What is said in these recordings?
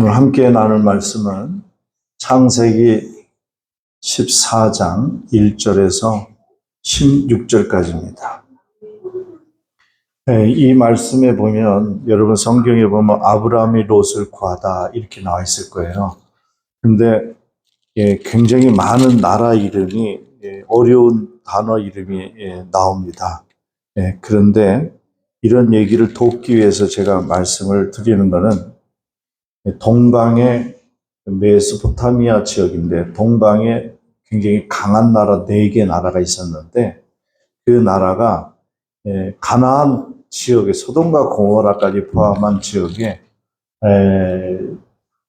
오늘 함께 나눌 말씀은 창세기 14장 1절에서 16절까지입니다. 이 말씀에 보면 여러분 성경에 보면 아브라함이 롯을 구하다 이렇게 나와 있을 거예요. 근데 굉장히 많은 나라 이름이 어려운 단어 이름이 나옵니다. 그런데 이런 얘기를 돕기 위해서 제가 말씀을 드리는 것은 동방의 메소포타미아 지역인데 동방에 굉장히 강한 나라 4개 나라가 있었는데 그 나라가 가나안 지역에 소돔과 고모라까지 포함한 지역에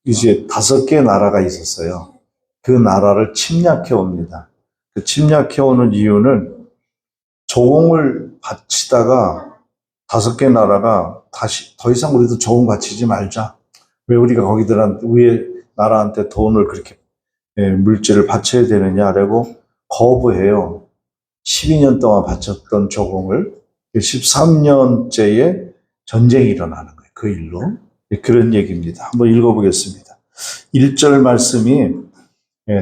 이제 5개 나라가 있었어요. 그 나라를 침략해 옵니다. 그 침략해 오는 이유는 조공을 바치다가 5개 나라가 다시 더 이상 우리도 조공 바치지 말자. 왜 우리가 거기들한테 위에 나라한테 돈을 그렇게 물질을 바쳐야 되느냐라고 거부해요. 12년 동안 바쳤던 조공을 13년째에 전쟁이 일어나는 거예요. 그 일로. 그런 얘기입니다. 한번 읽어보겠습니다. 1절 말씀이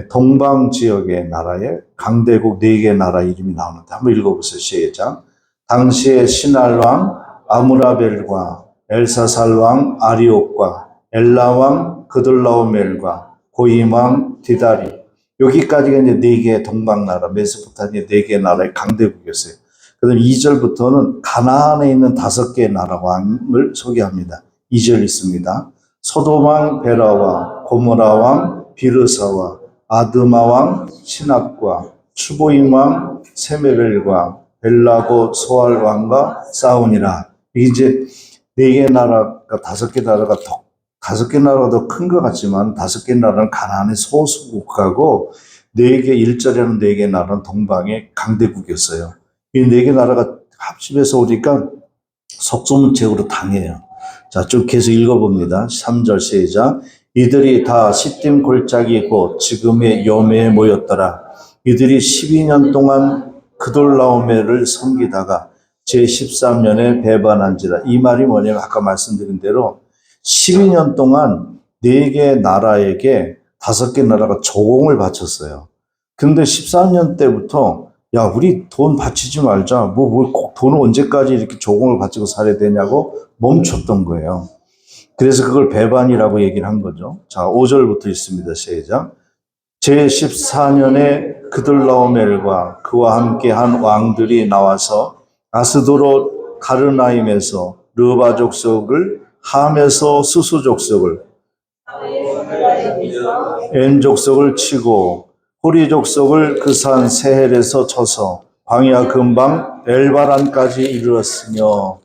동방 지역의 나라에 강대국 4개 나라 이름이 나오는데 한번 읽어보세요. 시작. 당시에 시날 왕 아무라벨과 엘사살 왕 아리옥과 엘라왕 그돌라오멜과 고임왕 디다리, 여기까지가 이제 4개의 동방나라, 메소포타미아 4개의 나라의 강대국이었어요. 그다음 2절부터는 가나안에 있는 5개의 나라 왕을 소개합니다. 2절 있습니다. 소돔왕 베라와 고모라왕 비르사와 아드마왕 시납과 추보임왕 세메벨과 벨라고 소알왕과 싸우니라. 이제 4개 나라가 5개 나라가 5개 나라가 더 큰 것 같지만 5개 나라는 가나안의 소수국가고 4개 1절에는 4개 나라는 동방의 강대국이었어요. 이 4개 나라가 합집해서 오니까 속수무책으로 당해요. 자, 쭉 계속 읽어봅니다. 3절 시작. 이들이 다 시딤 골짜기 곧 지금의 여매에 모였더라. 이들이 12년 동안 그돌라오멜을 섬기다가 제13년에 배반한지라. 이 말이 뭐냐면 아까 말씀드린 대로 12년 동안 4개 나라에게 5개 나라가 조공을 바쳤어요. 근데 13년 때부터 야, 우리 돈 바치지 말자. 꼭 돈을 언제까지 이렇게 조공을 바치고 살아야 되냐고 멈췄던 거예요. 그래서 그걸 배반이라고 얘기를 한 거죠. 자, 5절부터 있습니다. 시작. 제14년에 그돌라오멜과 그와 함께 한 왕들이 나와서 아스도롯 가르나임에서 르바 족속을 함에서 수수 족속을 엔 족속을 치고 호리 족속을 그 산 세헬에서 쳐서 광야 근방 엘바란까지 이르렀으며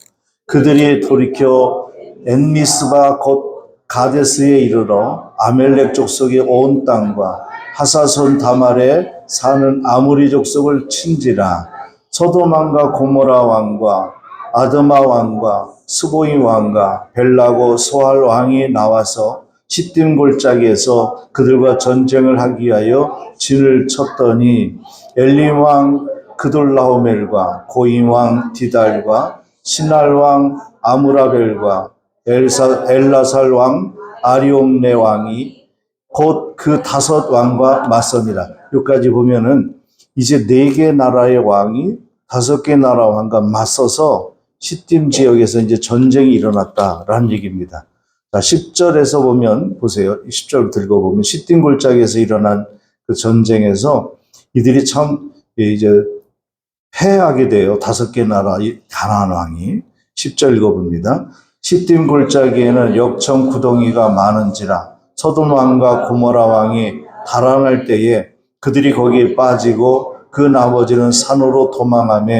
그들이 돌이켜 엔미스바 곧 가데스에 이르러 아멜렉 족속의 온 땅과 하사손 다말에 사는 아무리 족속을 친지라. 소돔 왕과 고모라 왕과 아드마 왕과 스보임 왕과 벨라고 소알 왕이 나와서 시딤 골짜기에서 그들과 전쟁을 하기 위하여 진을 쳤더니 엘림 왕 그돌라오멜과 고임 왕 디달과 시날 왕 아무라벨과 엘라살 왕 아리옥네 왕이 곧 그 5 왕과 맞서니라. 여기까지 보면은 이제 4개 나라의 왕이 5개 나라 왕과 맞서서 시딤 지역에서 이제 전쟁이 일어났다라는 얘기입니다. 자, 10절에서 보면 보세요. 10절부터 읽어보면 시딤 골짜기에서 일어난 그 전쟁에서 이들이 참 이제 패하게 돼요. 5개 나라 가나안 왕이. 10절 읽어봅니다. 시딤 골짜기에는 역청 구덩이가 많은지라 소돔 왕과 고모라 왕이 달아날 때에 그들이 거기에 빠지고 그 나머지는 산으로 도망하며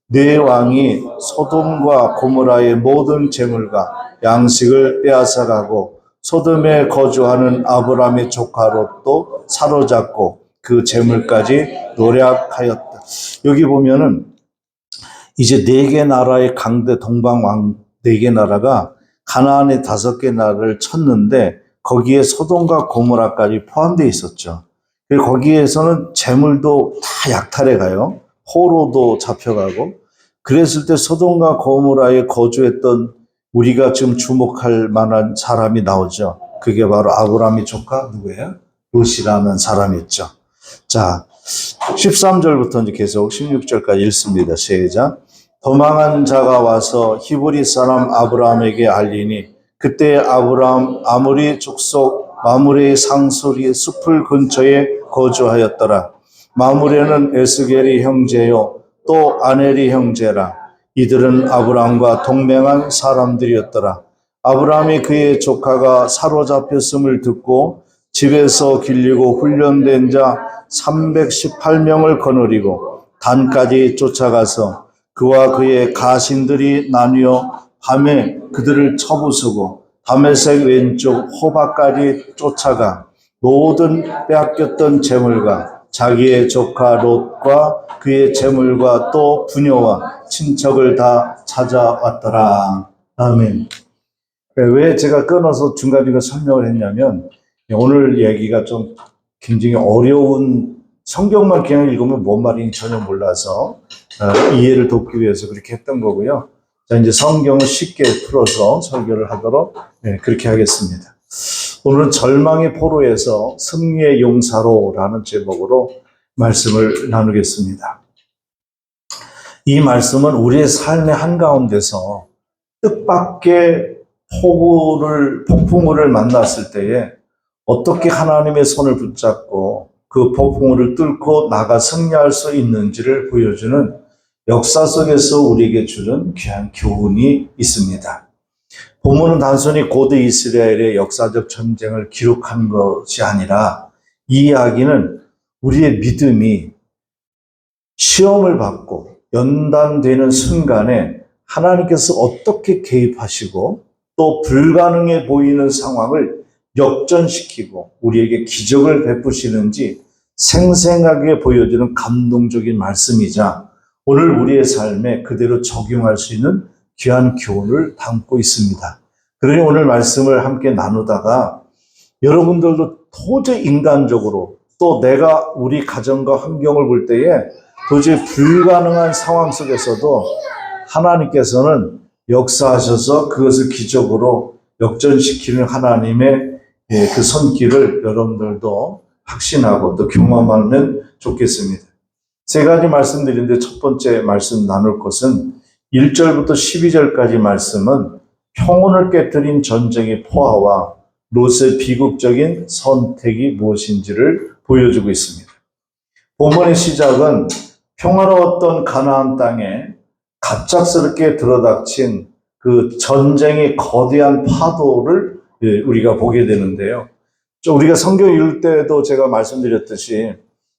네 왕이 소돔과 고모라의 모든 재물과 양식을 빼앗아가고 소돔에 거주하는 아브라함의 조카 롯도 사로잡고 그 재물까지 노략하였다. 여기 보면은 이제 4개 나라의 강대 동방 왕 4개 나라가 가나안의 5개 나라를 쳤는데 거기에 소돔과 고모라까지 포함되어 있었죠. 그리고 거기에서는 재물도 다 약탈해 가요. 포로도 잡혀가고. 그랬을 때 소돔과 고모라에 거주했던 우리가 지금 주목할 만한 사람이 나오죠. 그게 바로 아브라함의 조카 누구예요? 롯이라는 사람이었죠. 자, 13절부터 이제 계속 16절까지 읽습니다. 시작. 도망한 자가 와서 히브리 사람 아브라함에게 알리니 그때 아브라함 아모리 족속 마므레의 상소리 숲을 근처에 거주하였더라. 마므레는 에스겔의 형제요 또 아넬의 형제라. 이들은 아브라함과 동맹한 사람들이었더라. 아브라함이 그의 조카가 사로잡혔음을 듣고 집에서 길리고 훈련된 자 318명을 거느리고 단까지 쫓아가서 그와 그의 가신들이 나뉘어 밤에 그들을 쳐부수고 다메섹 왼쪽 호바까지 쫓아가 모든 빼앗겼던 재물과 자기의 조카 롯과 그의 재물과 또 부녀와 친척을 다 찾아왔더라. 아멘. 왜 제가 끊어서 중간중간 설명을 했냐면 오늘 얘기가 좀 굉장히 어려운 성경만 그냥 읽으면 뭔 말인지 전혀 몰라서 이해를 돕기 위해서 그렇게 했던 거고요. 자, 이제 성경을 쉽게 풀어서 설교를 하도록 그렇게 하겠습니다. 오늘은 절망의 포로에서 승리의 용사로라는 제목으로 말씀을 나누겠습니다. 이 말씀은 우리의 삶의 한가운데서 뜻밖의 폭풍우를 만났을 때에 어떻게 하나님의 손을 붙잡고 그 폭풍우를 뚫고 나가 승리할 수 있는지를 보여주는 역사 속에서 우리에게 주는 귀한 교훈이 있습니다. 본문은 단순히 고대 이스라엘의 역사적 전쟁을 기록한 것이 아니라 이 이야기는 우리의 믿음이 시험을 받고 연단되는 순간에 하나님께서 어떻게 개입하시고 또 불가능해 보이는 상황을 역전시키고 우리에게 기적을 베푸시는지 생생하게 보여주는 감동적인 말씀이자 오늘 우리의 삶에 그대로 적용할 수 있는 귀한 교훈을 담고 있습니다. 그러니 오늘 말씀을 함께 나누다가 여러분들도 도저히 인간적으로 또 내가 우리 가정과 환경을 볼 때에 도저히 불가능한 상황 속에서도 하나님께서는 역사하셔서 그것을 기적으로 역전시키는 하나님의 그 손길을 여러분들도 확신하고 또 경험하면 좋겠습니다. 세 가지 말씀드리는데 첫 번째 말씀 나눌 것은 1절부터 12절까지 말씀은 평온을 깨뜨린 전쟁의 포화와 롯의 비극적인 선택이 무엇인지를 보여주고 있습니다. 본문의 시작은 평화로웠던 가나안 땅에 갑작스럽게 들어닥친 그 전쟁의 거대한 파도를 우리가 보게 되는데요. 우리가 성경 읽을 때도 제가 말씀드렸듯이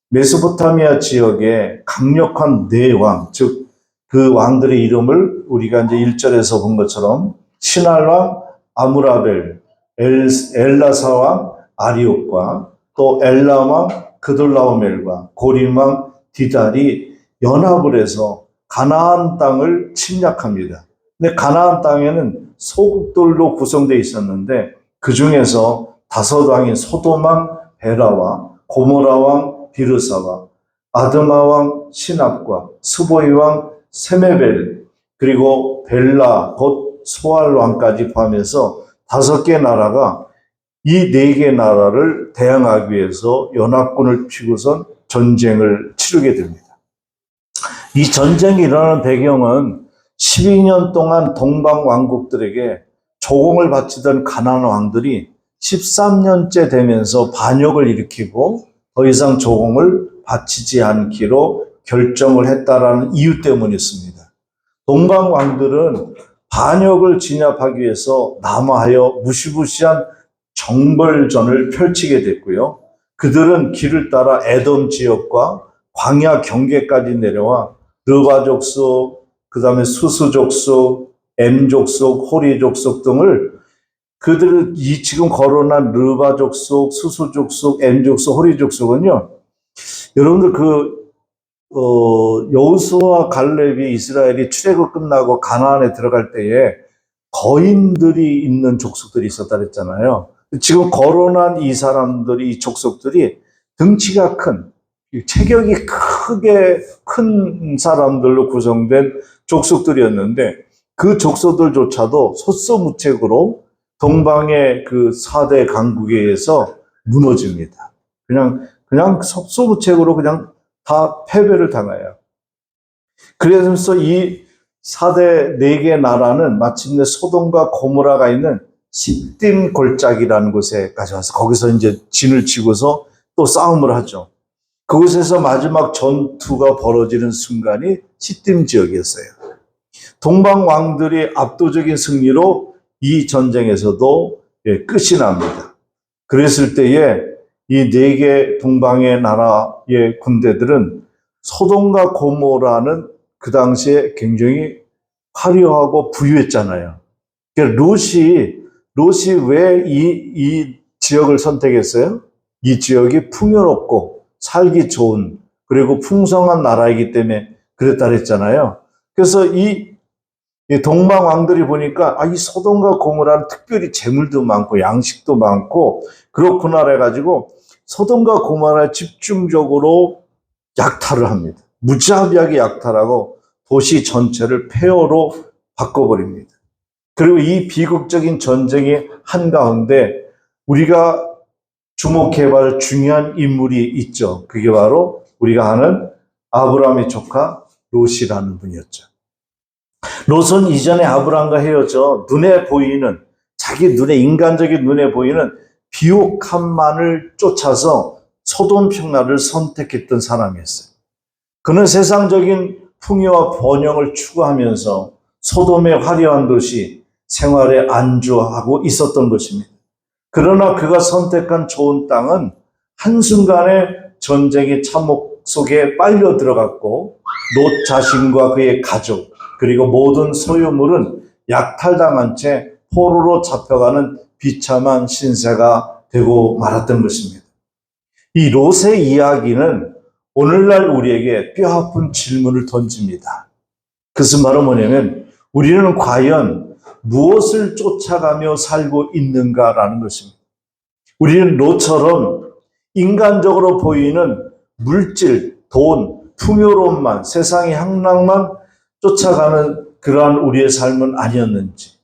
메소포타미아 지역에 강력한 네 왕, 즉 그 왕들의 이름을 우리가 이제 1절에서 본 것처럼 신할왕 아무라벨, 엘라사왕 아리옥과 또 엘람왕 그돌라오멜과 고림왕 디달이 연합을 해서 가나안 땅을 침략합니다. 근데 가나안 땅에는 소국들로 구성되어 있었는데 그 중에서 5왕인 소돔왕 베라와 고모라왕 비르사와 아드마왕 시납과 스보이왕 세메벨 그리고 벨라 곧 소알왕까지 포함해서 5개 나라가 이 4개 나라를 대항하기 위해서 연합군을 피고선 전쟁을 치르게 됩니다. 이 전쟁이 일어나는 배경은 12년 동안 동방 왕국들에게 조공을 바치던 가나안 왕들이 13년째 되면서 반역을 일으키고 더 이상 조공을 바치지 않기로 결정을 했다라는 이유 때문이었습니다. 동방 왕들은 반역을 진압하기 위해서 남하여 무시무시한 정벌전을 펼치게 됐고요. 그들은 길을 따라 에돔 지역과 광야 경계까지 내려와 르바 족속, 그 다음에 수스 족속, 엠 족속, 호리 족속 등을 그들은 이 지금 거론한 르바 족속, 수스 족속, 엠 족속, 호리 족속은요. 여러분들 여호수아와 갈렙이 이스라엘이 출애굽 끝나고 가나안에 들어갈 때에 거인들이 있는 족속들이 있었다 그랬잖아요. 지금 거론한 이 사람들이, 이 족속들이 등치가 큰, 체격이 크게 큰 사람들로 구성된 족속들이었는데 그 족속들조차도 속수무책으로 동방의 그 4대 강국에 의해서 무너집니다. 그냥 속수무책으로 그냥 다 패배를 당해요. 그래서 이 4대 4개 나라는 마침내 소돔과 고모라가 있는 시딤 골짜기라는 곳에까지 와서 거기서 이제 진을 치고서 또 싸움을 하죠. 그곳에서 마지막 전투가 벌어지는 순간이 시딤 지역이었어요. 동방 왕들이 압도적인 승리로 이 전쟁에서도 끝이 납니다. 그랬을 때에 이 4개 동방의 나라의 군대들은 소돔과 고모라는 그 당시에 굉장히 화려하고 부유했잖아요. 그러니까 롯이 왜 이 지역을 선택했어요? 이 지역이 풍요롭고 살기 좋은 그리고 풍성한 나라이기 때문에 그랬다 그랬잖아요. 그래서 이 동방 왕들이 보니까 이 소돔과 고모라는 특별히 재물도 많고 양식도 많고 그렇구나 해가지고 소돔과 고모라에 집중적으로 약탈을 합니다. 무자비하게 약탈하고 도시 전체를 폐허로 바꿔버립니다. 그리고 이 비극적인 전쟁의 한가운데 우리가 주목해봐야 중요한 인물이 있죠. 그게 바로 우리가 아는 아브라함의 조카 롯이라는 분이었죠. 롯은 이전에 아브라함과 헤어져 자기 눈에 인간적인 눈에 보이는 비옥함만을 쫓아서 소돔 평화를 선택했던 사람이었어요. 그는 세상적인 풍요와 번영을 추구하면서 소돔의 화려한 도시 생활에 안주하고 있었던 것입니다. 그러나 그가 선택한 좋은 땅은 한순간에 전쟁의 참혹 속에 빨려 들어갔고 롯 자신과 그의 가족 그리고 모든 소유물은 약탈당한 채 포로로 잡혀가는 비참한 신세가 되고 말았던 것입니다. 이 롯의 이야기는 오늘날 우리에게 뼈아픈 질문을 던집니다. 그것은 바로 뭐냐면 우리는 과연 무엇을 쫓아가며 살고 있는가라는 것입니다. 우리는 롯처럼 인간적으로 보이는 물질, 돈, 풍요로움만, 세상의 향락만 쫓아가는 그러한 우리의 삶은 아니었는지,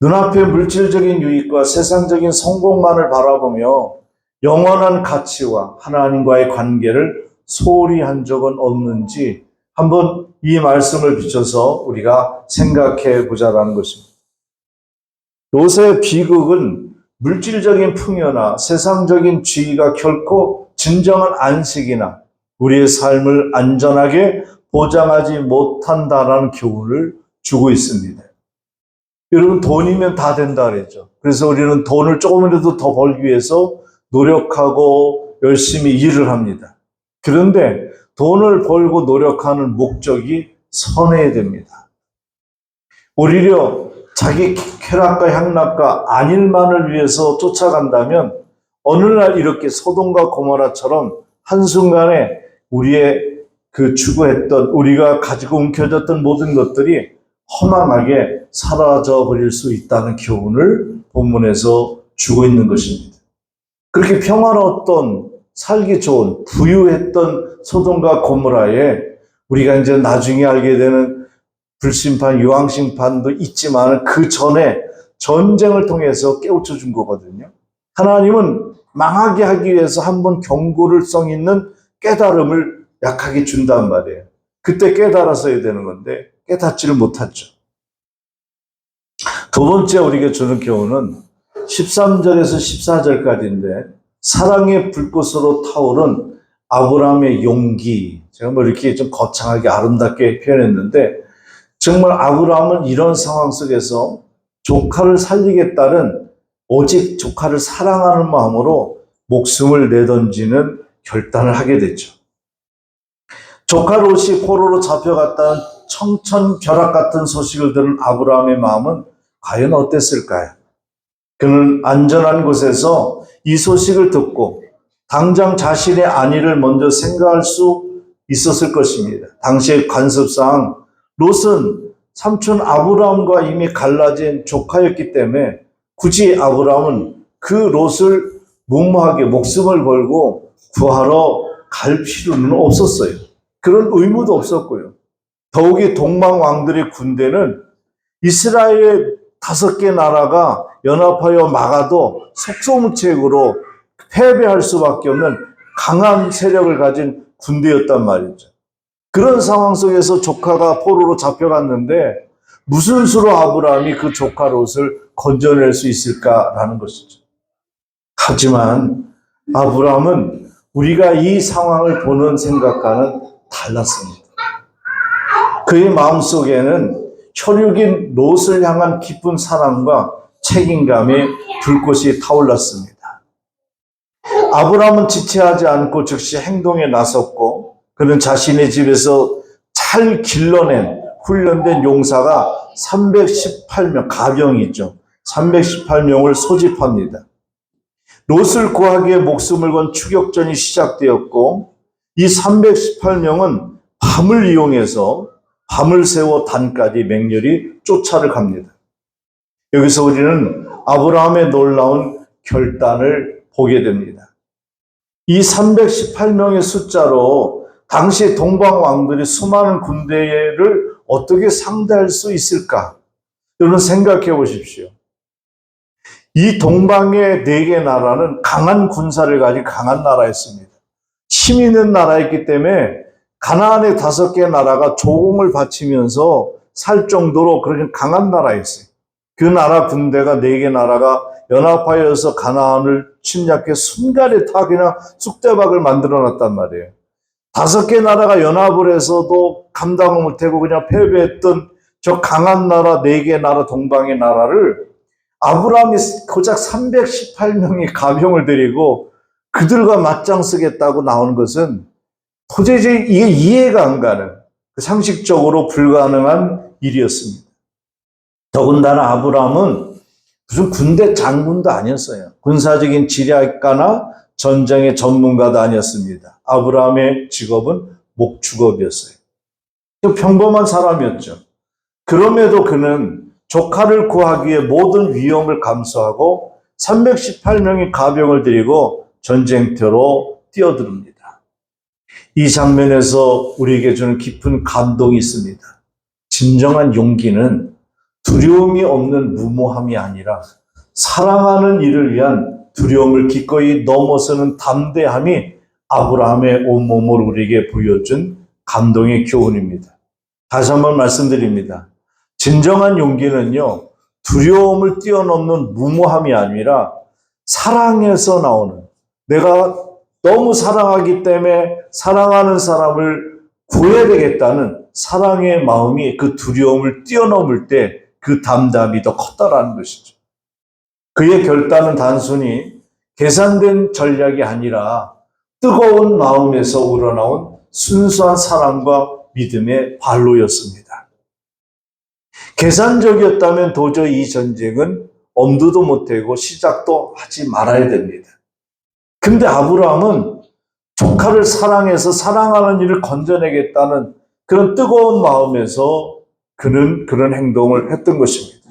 눈앞의 물질적인 유익과 세상적인 성공만을 바라보며 영원한 가치와 하나님과의 관계를 소홀히 한 적은 없는지 한번 이 말씀을 비춰서 우리가 생각해 보자라는 것입니다. 롯의 비극은 물질적인 풍요나 세상적인 지위가 결코 진정한 안식이나 우리의 삶을 안전하게 보장하지 못한다라는 교훈을 주고 있습니다. 여러분, 돈이면 다 된다 그랬죠. 그래서 우리는 돈을 조금이라도 더 벌기 위해서 노력하고 열심히 일을 합니다. 그런데 돈을 벌고 노력하는 목적이 선해야 됩니다. 오히려 자기 쾌락과 향락과 안일만을 위해서 쫓아간다면 어느 날 이렇게 소돔과 고모라처럼 한순간에 우리의 그 추구했던 우리가 가지고 움켜졌던 모든 것들이 허망하게 사라져 버릴 수 있다는 교훈을 본문에서 주고 있는 것입니다. 그렇게 평화로웠던 살기 좋은 부유했던 소돔과 고모라에 우리가 이제 나중에 알게 되는 불심판, 유황심판도 있지만 그 전에 전쟁을 통해서 깨우쳐 준 거거든요. 하나님은 망하게 하기 위해서 한번 경고를성 있는 깨달음을 약하게 준단 말이에요. 그때 깨달았어야 되는 건데 깨닫지를 못했죠. 두 번째 우리에게 주는 교훈은 13절에서 14절까지인데 사랑의 불꽃으로 타오른 아브라함의 용기. 제가 뭐 이렇게 좀 거창하게 아름답게 표현했는데 정말 아브라함은 이런 상황 속에서 조카를 살리겠다는 오직 조카를 사랑하는 마음으로 목숨을 내던지는 결단을 하게 됐죠. 조카 롯이 포로로 잡혀갔다는 청천벼락 같은 소식을 들은 아브라함의 마음은 과연 어땠을까요? 그는 안전한 곳에서 이 소식을 듣고 당장 자신의 안위를 먼저 생각할 수 있었을 것입니다. 당시의 관습상 롯은 삼촌 아브라함과 이미 갈라진 조카였기 때문에 굳이 아브라함은 그 롯을 무모하게 목숨을 걸고 구하러 갈 필요는 없었어요. 그런 의무도 없었고요. 더욱이 동방 왕들의 군대는 이스라엘의 5개 나라가 연합하여 막아도 속수무책으로 패배할 수밖에 없는 강한 세력을 가진 군대였단 말이죠. 그런 상황 속에서 조카가 포로로 잡혀갔는데 무슨 수로 아브라함이 그 조카 롯을 건져낼 수 있을까라는 것이죠. 하지만 아브라함은 우리가 이 상황을 보는 생각과는 달랐습니다. 그의 마음속에는 혈육인 롯을 향한 깊은 사랑과 책임감의 불꽃이 타올랐습니다. 아브라함은 지체하지 않고 즉시 행동에 나섰고 그는 자신의 집에서 잘 길러낸 훈련된 용사가 318명, 가병이죠. 318명을 소집합니다. 롯을 구하기에 목숨을 건 추격전이 시작되었고 이 318명은 밤을 이용해서 밤을 새워 단까지 맹렬히 쫓아를 갑니다. 여기서 우리는 아브라함의 놀라운 결단을 보게 됩니다. 이 318명의 숫자로 당시 동방 왕들이 수많은 군대를 어떻게 상대할 수 있을까? 여러분 생각해 보십시오. 이 동방의 4개 나라는 강한 군사를 가진 강한 나라였습니다. 힘 있는 나라였기 때문에 가나안의 5개 나라가 조공을 바치면서 살 정도로 그렇게 강한 나라였어요. 그 나라 군대가 4개 나라가 연합하여서 가나안을 침략해 순간에 다 그냥 쑥대박을 만들어놨단 말이에요. 5개 나라가 연합을 해서도 감당을 못하고 그냥 패배했던 저 강한 나라 4개 나라 동방의 나라를 아브라함이 고작 318명의 가병을 데리고 그들과 맞짱 쓰겠다고 나오는 것은 도저히 이게 이해가 안 가는 상식적으로 불가능한 일이었습니다. 더군다나 아브라함은 무슨 군대 장군도 아니었어요. 군사적인 지략가나 전쟁의 전문가도 아니었습니다. 아브라함의 직업은 목축업이었어요. 평범한 사람이었죠. 그럼에도 그는 조카를 구하기 위해 모든 위험을 감수하고 318명의 가병을 들이고 전쟁터로 뛰어듭니다. 이 장면에서 우리에게 주는 깊은 감동이 있습니다. 진정한 용기는 두려움이 없는 무모함이 아니라 사랑하는 이를 위한 두려움을 기꺼이 넘어서는 담대함이 아브라함의 온몸을 우리에게 보여준 감동의 교훈입니다. 다시 한번 말씀드립니다. 진정한 용기는요, 두려움을 뛰어넘는 무모함이 아니라 사랑에서 나오는, 내가 너무 사랑하기 때문에 사랑하는 사람을 구해야 되겠다는 사랑의 마음이 그 두려움을 뛰어넘을 때 그 담담이 더 컸다라는 것이죠. 그의 결단은 단순히 계산된 전략이 아니라 뜨거운 마음에서 우러나온 순수한 사랑과 믿음의 발로였습니다. 계산적이었다면 도저히 이 전쟁은 엄두도 못하고 시작도 하지 말아야 됩니다. 근데 아브라함은 조카를 사랑해서 사랑하는 이를 건져내겠다는 그런 뜨거운 마음에서 그는 그런 행동을 했던 것입니다.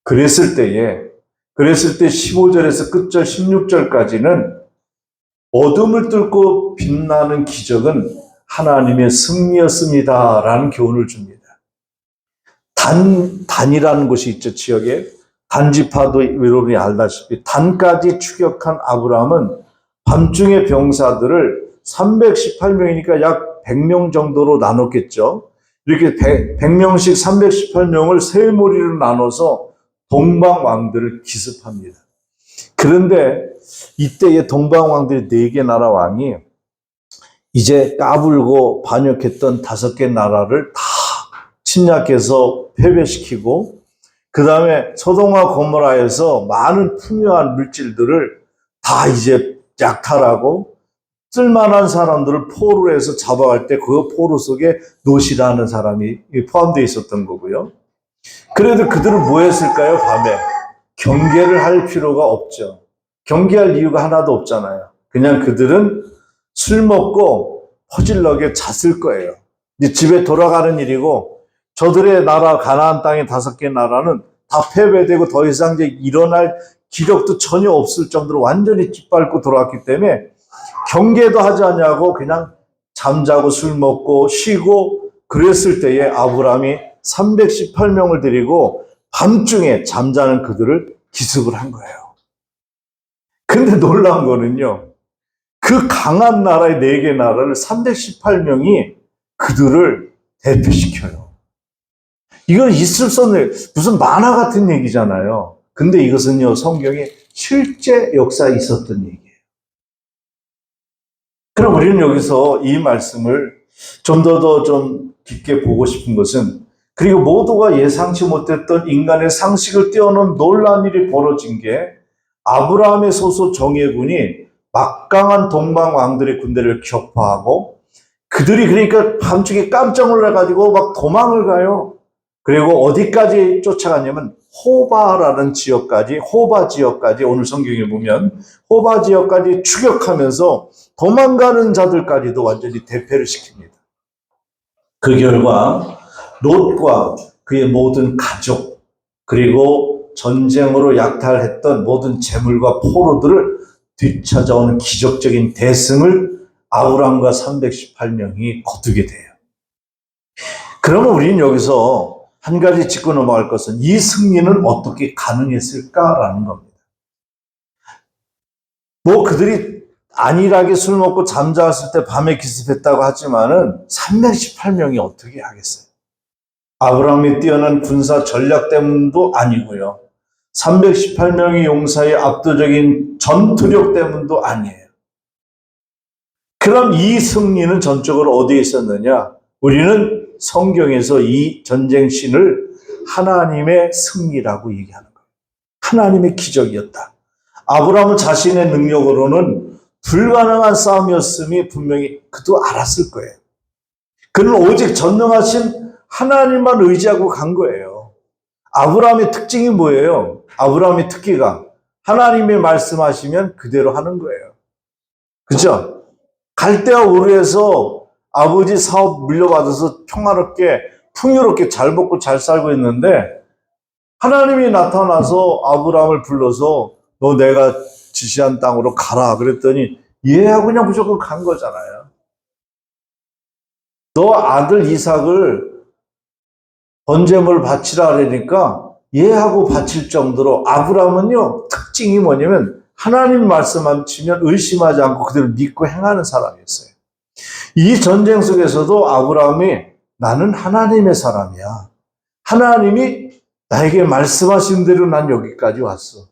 그랬을 때 15절에서 끝절 16절까지는 어둠을 뚫고 빛나는 기적은 하나님의 승리였습니다라는 교훈을 줍니다. 단이라는 곳이 있죠, 지역에. 단지파도 여러분이 알다시피 단까지 추격한 아브라함은 밤중에 병사들을 318명이니까 약 100명 정도로 나눴겠죠. 이렇게 100명씩 318명을 세 무리로 나눠서 동방 왕들을 기습합니다. 그런데 이때의 동방 왕들이 4개 나라 왕이 이제 까불고 반역했던 5개 나라를 다 침략해서 패배시키고 그 다음에 소돔과 고모라에서 많은 풍요한 물질들을 다 이제 약탈하고 쓸만한 사람들을 포로로 해서 잡아갈 때 그 포로 속에 롯이라는 사람이 포함되어 있었던 거고요. 그래도 그들은 뭐 했을까요? 밤에 경계를 할 필요가 없죠. 경계할 이유가 하나도 없잖아요. 그냥 그들은 술 먹고 퍼질러게 잤을 거예요. 이제 집에 돌아가는 일이고 저들의 나라 가나안 땅의 5개 나라는 다 패배되고 더 이상 이제 일어날 기력도 전혀 없을 정도로 완전히 짓밟고 돌아왔기 때문에 경계도 하지 않냐고 그냥 잠자고 술 먹고 쉬고 그랬을 때에 아브라함이 318명을 데리고 밤중에 잠자는 그들을 기습을 한 거예요. 근데 놀라운 거는요, 그 강한 나라의 4개 나라를 318명이 그들을 대표시켜요. 이건 있을 수 없는, 무슨 만화 같은 얘기잖아요. 근데 이것은요, 성경에 실제 역사에 있었던 얘기예요. 그럼 우리는 여기서 이 말씀을 좀 더 깊게 보고 싶은 것은, 그리고 모두가 예상치 못했던 인간의 상식을 뛰어넘은 놀라운 일이 벌어진 게, 아브라함의 소속 정예군이 막강한 동방 왕들의 군대를 격파하고, 그들이 그러니까 밤중에 깜짝 놀라가지고 막 도망을 가요. 그리고 어디까지 쫓아갔냐면 호바라는 지역까지, 호바 지역까지, 오늘 성경에 보면 호바 지역까지 추격하면서 도망가는 자들까지도 완전히 대패를 시킵니다. 그 결과 롯과 그의 모든 가족, 그리고 전쟁으로 약탈했던 모든 재물과 포로들을 뒤찾아오는 기적적인 대승을 아브람과 318명이 거두게 돼요. 그러면 우리는 여기서 한 가지 짚고 넘어갈 것은, 이 승리는 어떻게 가능했을까라는 겁니다. 뭐 그들이 안일하게 술 먹고 잠자었을 때 밤에 기습했다고 하지만은 318명이 어떻게 하겠어요? 아브라함이 뛰어난 군사 전략 때문도 아니고요. 318명의 용사의 압도적인 전투력 때문도 아니에요. 그럼 이 승리는 전적으로 어디에 있었느냐? 우리는 성경에서 이 전쟁신을 하나님의 승리라고 얘기하는 거예요. 하나님의 기적이었다. 아브라함은 자신의 능력으로는 불가능한 싸움이었음이 분명히 그도 알았을 거예요. 그는 오직 전능하신 하나님만 의지하고 간 거예요. 아브라함의 특징이 뭐예요? 아브라함의 특기가 하나님이 말씀하시면 그대로 하는 거예요. 그죠? 갈대아 우르에서 아버지 사업 물려받아서 평화롭게 풍요롭게 잘 먹고 잘 살고 있는데, 하나님이 나타나서 아브라함을 불러서 너 내가 지시한 땅으로 가라 그랬더니 예 하고 그냥 무조건 간 거잖아요. 너 아들 이삭을 번제물 바치라 그러니까 예 하고 바칠 정도로, 아브라함은요 특징이 뭐냐면 하나님 말씀하시면 의심하지 않고 그대로 믿고 행하는 사람이었어요. 이 전쟁 속에서도 아브라함이 나는 하나님의 사람이야, 하나님이 나에게 말씀하신 대로 난 여기까지 왔어,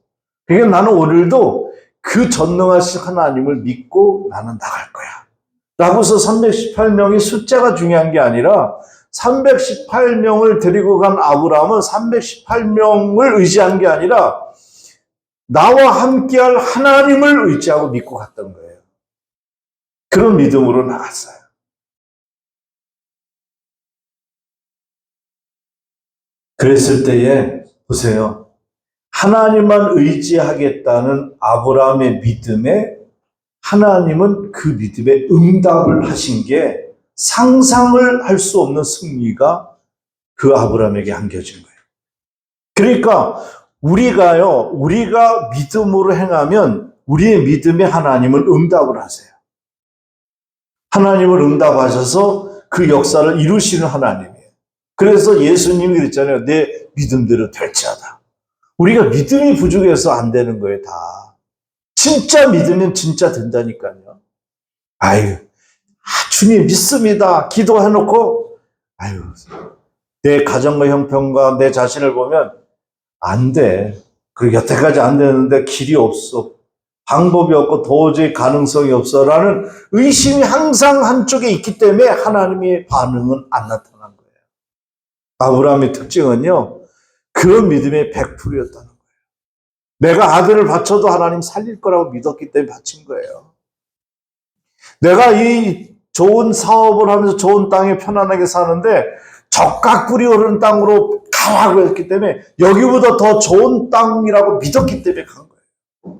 그러니까 나는 오늘도 그 전능하신 하나님을 믿고 나는 나갈 거야 라고서 318명이 숫자가 중요한 게 아니라 318명을 데리고 간 아브라함은 318명을 의지한 게 아니라 나와 함께할 하나님을 의지하고 믿고 갔던 거예요. 그런 믿음으로 나갔어요. 그랬을 때에 보세요. 하나님만 의지하겠다는 아브라함의 믿음에 하나님은 그 믿음에 응답을 하신 게 상상을 할 수 없는 승리가 그 아브라함에게 안겨진 거예요. 그러니까 우리가 믿음으로 행하면 우리의 믿음에 하나님은 응답을 하세요. 하나님을 응답하셔서 그 역사를 이루시는 하나님이에요. 그래서 예수님이 그랬잖아요. 내 믿음대로 될지어다. 우리가 믿음이 부족해서 안 되는 거예요, 다. 진짜 믿으면 진짜 된다니까요. 아유, 주님 믿습니다. 기도해놓고, 아유, 내 가정과 형편과 내 자신을 보면 안 돼. 그리고 여태까지 안 되는데 길이 없어. 방법이 없고 도저히 가능성이 없어. 라는 의심이 항상 한쪽에 있기 때문에 하나님의 반응은 안 나타난 거예요. 아브라함의 특징은요, 그 믿음의 100%였다는 거예요. 내가 아들을 바쳐도 하나님 살릴 거라고 믿었기 때문에 바친 거예요. 내가 이 좋은 사업을 하면서 좋은 땅에 편안하게 사는데 적각 꿀이 오르는 땅으로 가라고 했기 때문에 여기보다 더 좋은 땅이라고 믿었기 때문에 간 거예요.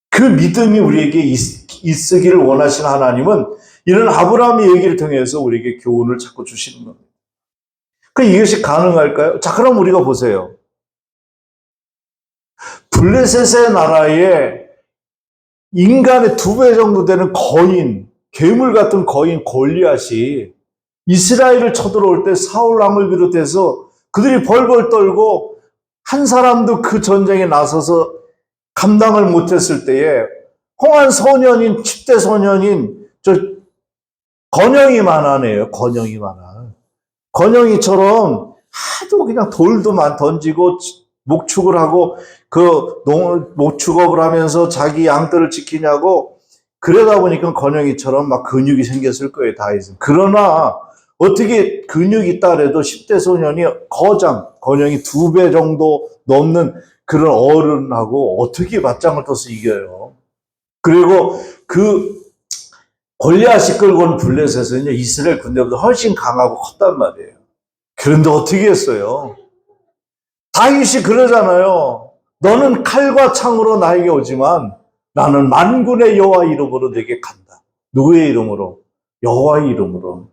그 믿음이 우리에게 있으기를 원하시는 하나님은 이런 아브라함의 얘기를 통해서 우리에게 교훈을 자꾸 주시는 겁니다. 이것이 가능할까요? 자, 그럼 우리가 보세요. 블레셋의 나라에 인간의 2배 정도 되는 거인, 괴물 같은 거인 골리앗이 이스라엘을 쳐들어올 때 사울 왕을 비롯해서 그들이 벌벌 떨고 한 사람도 그 전쟁에 나서서 감당을 못했을 때에 홍한 소년인 10대 소년인 저 건영이만 하네요. 건영이만 하. 건영이처럼 하도 그냥 돌도만 던지고 목축을 하고 그 목축업을 하면서 자기 양떼를 지키냐고 그러다 보니까 건영이처럼 막 근육이 생겼을 거예요. 다윗은. 그러나 어떻게 근육이 있다 그래도 10대 소년이 거장 건영이 2배 정도 넘는 그런 어른하고 어떻게 맞짱을 떠서 이겨요. 그리고 그 골리앗이 끌고 온 블레셋은요, 이스라엘 군대보다 훨씬 강하고 컸단 말이에요. 그런데 어떻게 했어요? 다윗이 그러잖아요. 너는 칼과 창으로 나에게 오지만 나는 만군의 여호와 이름으로 내게 간다. 누구의 이름으로? 여호와의 이름으로.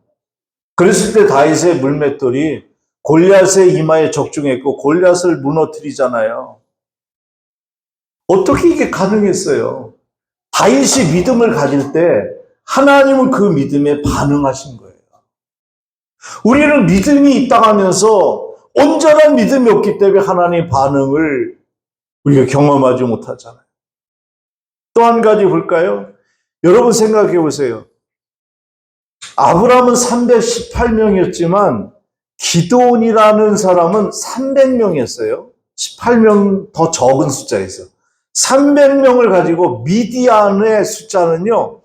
그랬을 때 다윗의 물맷돌이 골리앗의 이마에 적중했고 골리앗을 무너뜨리잖아요. 어떻게 이게 가능했어요? 다윗이 믿음을 가질 때 하나님은 그 믿음에 반응하신 거예요. 우리는 믿음이 있다 하면서 온전한 믿음이 없기 때문에 하나님의 반응을 우리가 경험하지 못하잖아요. 또 한 가지 볼까요? 여러분 생각해 보세요. 아브라함은 318명이었지만 기드온이라는 사람은 300명이었어요. 18명 더 적은 숫자에서. 300명을 가지고 미디안의 숫자는요.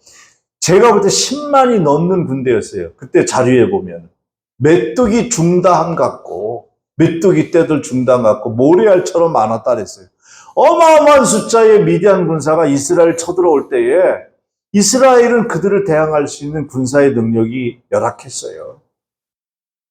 제가 볼 때 10만이 넘는 군대였어요. 그때 자료에 보면. 메뚜기 중담 같고 메뚜기 떼들 중담 같고 모래알처럼 많았다 그랬어요. 어마어마한 숫자의 미디안 군사가 이스라엘 쳐들어올 때에 이스라엘은 그들을 대항할 수 있는 군사의 능력이 열악했어요.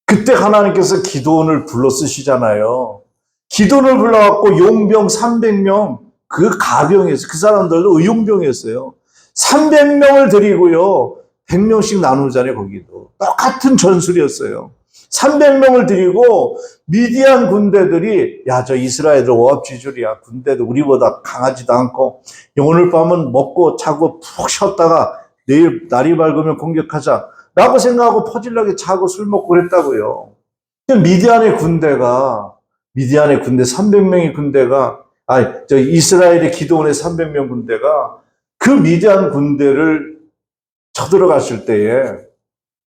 그때 하나님께서 기드온을 불러 쓰시잖아요. 기드온을 불러갖고 용병 300명, 그 가병이었어요. 그 사람들도 의용병이었어요. 300명을 드리고요. 100명씩 나누잖아요, 거기도. 똑같은 전술이었어요. 300명을 드리고 미디안 군대들이 야, 저 이스라엘들 오합지졸이야. 군대도 우리보다 강하지도 않고 오늘 밤은 먹고 자고 푹 쉬었다가 내일 날이 밝으면 공격하자 라고 생각하고 퍼질나게 자고 술 먹고 그랬다고요. 미디안의 군대 300명의 군대가 이스라엘의 기드온의 300명 군대가 그 미디안 군대를 쳐들어갔을 때에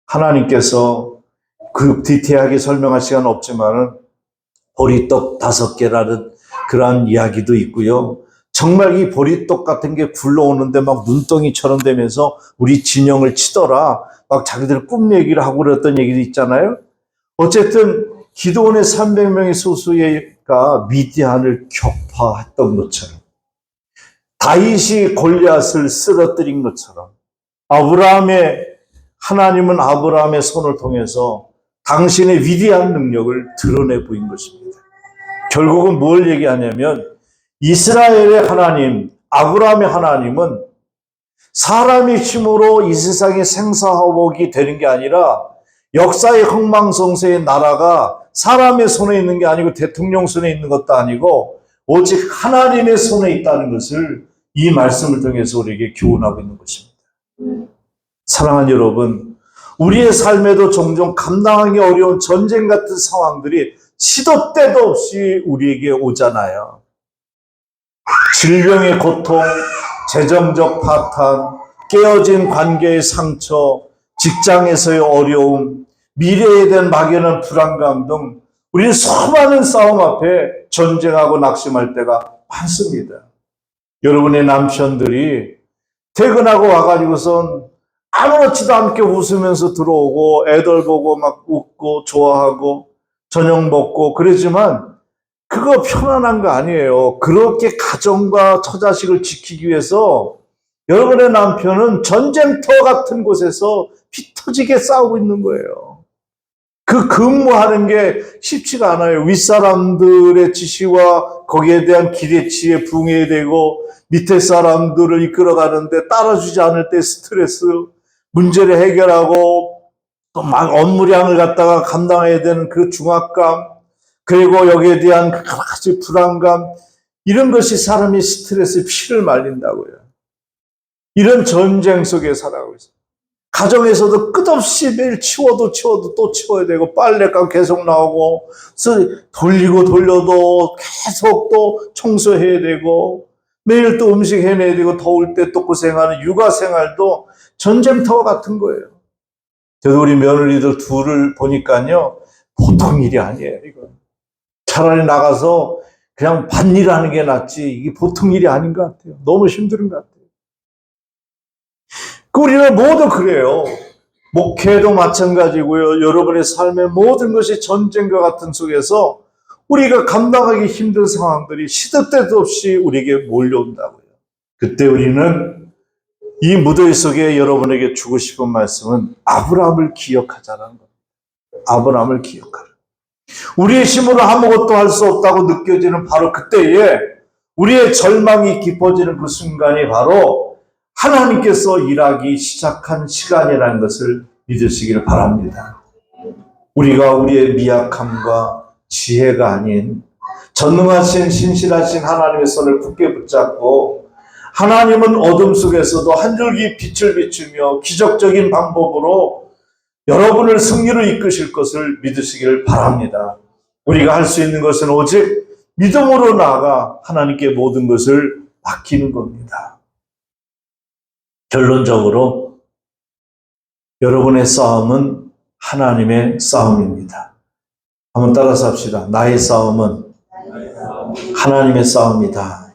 하나님께서 그 디테일하게 설명할 시간은 없지만은 보리떡 5개라는 그러한 이야기도 있고요. 정말 이 보리떡 같은 게 굴러오는데 막 눈덩이처럼 되면서 우리 진영을 치더라. 막 자기들 꿈 얘기를 하고 그랬던 얘기도 있잖아요. 어쨌든 기드온의 300명의 소수가 미디안을 격파했던 것처럼 다윗이 골리앗을 쓰러뜨린 것처럼 하나님은 아브라함의 손을 통해서 당신의 위대한 능력을 드러내 보인 것입니다. 결국은 뭘 얘기하냐면 이스라엘의 하나님, 아브라함의 하나님은 사람의 힘으로 이 세상의 생사화복이 되는 게 아니라 역사의 흥망성쇠의 나라가 사람의 손에 있는 게 아니고 대통령 손에 있는 것도 아니고 오직 하나님의 손에 있다는 것을 이 말씀을 통해서 우리에게 교훈하고 있는 것입니다. 사랑하는 여러분, 우리의 삶에도 종종 감당하기 어려운 전쟁 같은 상황들이 시도 때도 없이 우리에게 오잖아요. 질병의 고통, 재정적 파탄, 깨어진 관계의 상처, 직장에서의 어려움, 미래에 대한 막연한 불안감 등 우리는 수많은 싸움 앞에 전쟁하고 낙심할 때가 많습니다. 여러분의 남편들이 퇴근하고 와가지고선 아무렇지도 않게 웃으면서 들어오고 애들 보고 막 웃고 좋아하고 저녁 먹고 그러지만 그거 편안한 거 아니에요. 그렇게 가정과 처자식을 지키기 위해서 여러분의 남편은 전쟁터 같은 곳에서 피 터지게 싸우고 있는 거예요. 그 근무하는 게 쉽지가 않아요. 윗사람들의 지시와 거기에 대한 기대치에 붕해되고 밑에 사람들을 이끌어가는데 따라주지 않을 때 스트레스, 문제를 해결하고 또 막 업무량을 갖다가 감당해야 되는 그 중압감, 그리고 여기에 대한 여러 가지 불안감, 이런 것이 사람이 스트레스에 피를 말린다고요. 이런 전쟁 속에 살아가고 있어요. 가정에서도 끝없이 매일 치워도 또 치워야 되고, 빨래가 계속 나오고, 돌리고 돌려도 계속 또 청소해야 되고, 매일 또 음식 해내야 되고, 더울 때 또 고생하는 육아 생활도 전쟁터와 같은 거예요. 저도 우리 며느리들 둘을 보니까요, 보통 일이 아니에요, 이거. 차라리 나가서 그냥 밭일 하는 게 낫지, 이게 보통 일이 아닌 것 같아요. 너무 힘든 것 같아요. 우리는 모두 그래요. 목회도 마찬가지고요. 여러분의 삶의 모든 것이 전쟁과 같은 속에서 우리가 감당하기 힘든 상황들이 시도 때도 없이 우리에게 몰려온다고요. 그때 우리는 이 무더위 속에 여러분에게 주고 싶은 말씀은 아브라함을 기억하자는 겁니다. 아브라함을 기억하라. 우리의 힘으로 아무것도 할 수 없다고 느껴지는 바로 그때에 우리의 절망이 깊어지는 그 순간이 바로 하나님께서 일하기 시작한 시간이라는 것을 믿으시기를 바랍니다. 우리가 우리의 미약함과 지혜가 아닌 전능하신 신실하신 하나님의 손을 굳게 붙잡고, 하나님은 어둠 속에서도 한 줄기 빛을 비추며 기적적인 방법으로 여러분을 승리로 이끄실 것을 믿으시기를 바랍니다. 우리가 할 수 있는 것은 오직 믿음으로 나아가 하나님께 모든 것을 맡기는 겁니다. 결론적으로 여러분의 싸움은 하나님의 싸움입니다. 한번 따라서 합시다. 나의 싸움은 하나님의 싸움이다.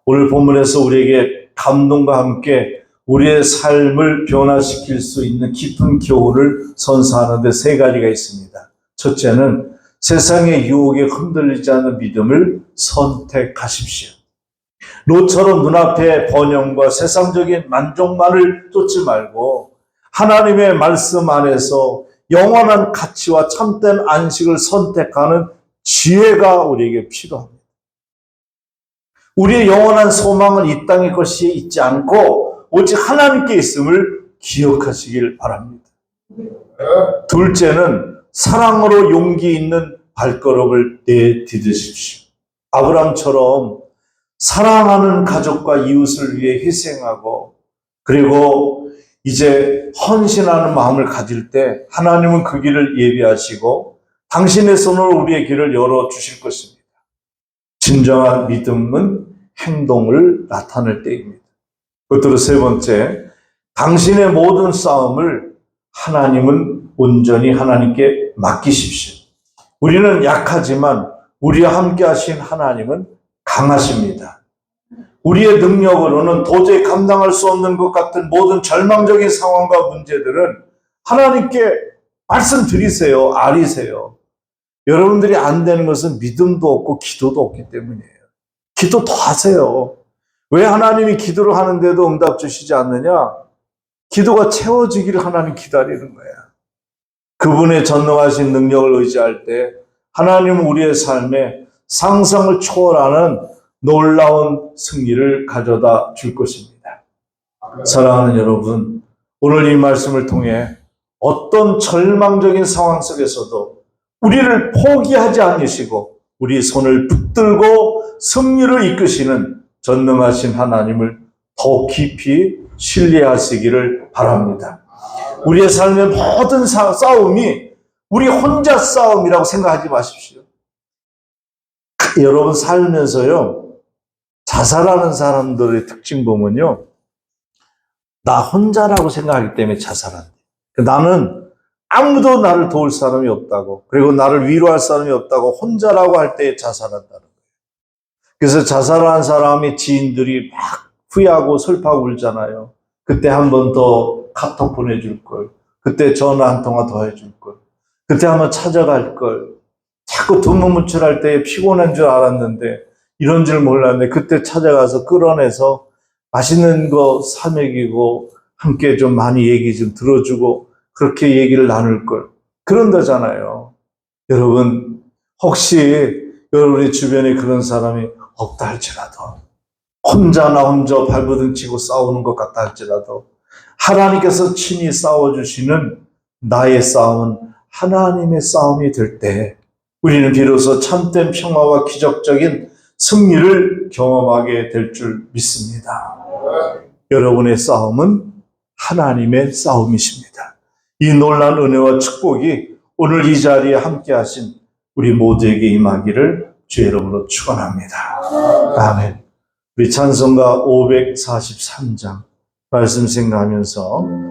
오늘 본문에서 우리에게 감동과 함께 우리의 삶을 변화시킬 수 있는 깊은 교훈을 선사하는데 세 가지가 있습니다. 첫째는 세상의 유혹에 흔들리지 않는 믿음을 선택하십시오. 롯처럼 눈앞의 번영과 세상적인 만족만을 쫓지 말고 하나님의 말씀 안에서 영원한 가치와 참된 안식을 선택하는 지혜가 우리에게 필요합니다. 우리의 영원한 소망은 이 땅의 것이 있지 않고 오직 하나님께 있음을 기억하시길 바랍니다. 둘째는 사랑으로 용기 있는 발걸음을 내디디십시오. 아브라함처럼 사랑하는 가족과 이웃을 위해 희생하고, 그리고 이제 헌신하는 마음을 가질 때 하나님은 그 길을 예비하시고 당신의 손으로 우리의 길을 열어주실 것입니다. 진정한 믿음은 행동을 나타낼 때입니다. 끝으로 세 번째, 당신의 모든 싸움을 하나님은 온전히 하나님께 맡기십시오. 우리는 약하지만 우리와 함께 하신 하나님은 강하십니다. 우리의 능력으로는 도저히 감당할 수 없는 것 같은 모든 절망적인 상황과 문제들은 하나님께 말씀드리세요. 아리세요. 여러분들이 안 되는 것은 믿음도 없고 기도도 없기 때문이에요. 기도 더 하세요. 왜 하나님이 기도를 하는데도 응답 주시지 않느냐? 기도가 채워지기를 하나님 기다리는 거야. 그분의 전능하신 능력을 의지할 때 하나님은 우리의 삶에 상상을 초월하는 놀라운 승리를 가져다 줄 것입니다. 사랑하는 여러분, 오늘 이 말씀을 통해 어떤 절망적인 상황 속에서도 우리를 포기하지 않으시고 우리 손을 붙들고 승리를 이끄시는 전능하신 하나님을 더 깊이 신뢰하시기를 바랍니다. 우리의 삶의 모든 싸움이 우리 혼자 싸움이라고 생각하지 마십시오. 여러분 살면서요, 자살하는 사람들의 특징 보면요, 나 혼자라고 생각하기 때문에 자살한대. 나는 아무도 나를 도울 사람이 없다고, 그리고 나를 위로할 사람이 없다고 혼자라고 할 때 자살한다는 거예요. 그래서 자살한 사람이 지인들이 막 후회하고 슬퍼하고 울잖아요. 그때 한 번 더 카톡 보내줄 걸, 그때 전화 한 통화 더 해줄 걸, 그때 한번 찾아갈 걸, 자꾸 두문문출할 때 피곤한 줄 알았는데 이런 줄 몰랐는데 그때 찾아가서 끌어내서 맛있는 거 사 먹이고 함께 좀 많이 얘기 좀 들어주고 그렇게 얘기를 나눌 걸, 그런다잖아요. 여러분, 혹시 여러분의 주변에 그런 사람이 없다 할지라도, 혼자 발버둥 치고 싸우는 것 같다 할지라도 하나님께서 친히 싸워주시는 나의 싸움은 하나님의 싸움이 될 때 우리는 비로소 참된 평화와 기적적인 승리를 경험하게 될 줄 믿습니다. 여러분의 싸움은 하나님의 싸움이십니다. 이 놀라운 은혜와 축복이 오늘 이 자리에 함께 하신 우리 모두에게 임하기를 주의 이름으로 축원합니다. 아멘. 우리 찬송가 543장 말씀 생각하면서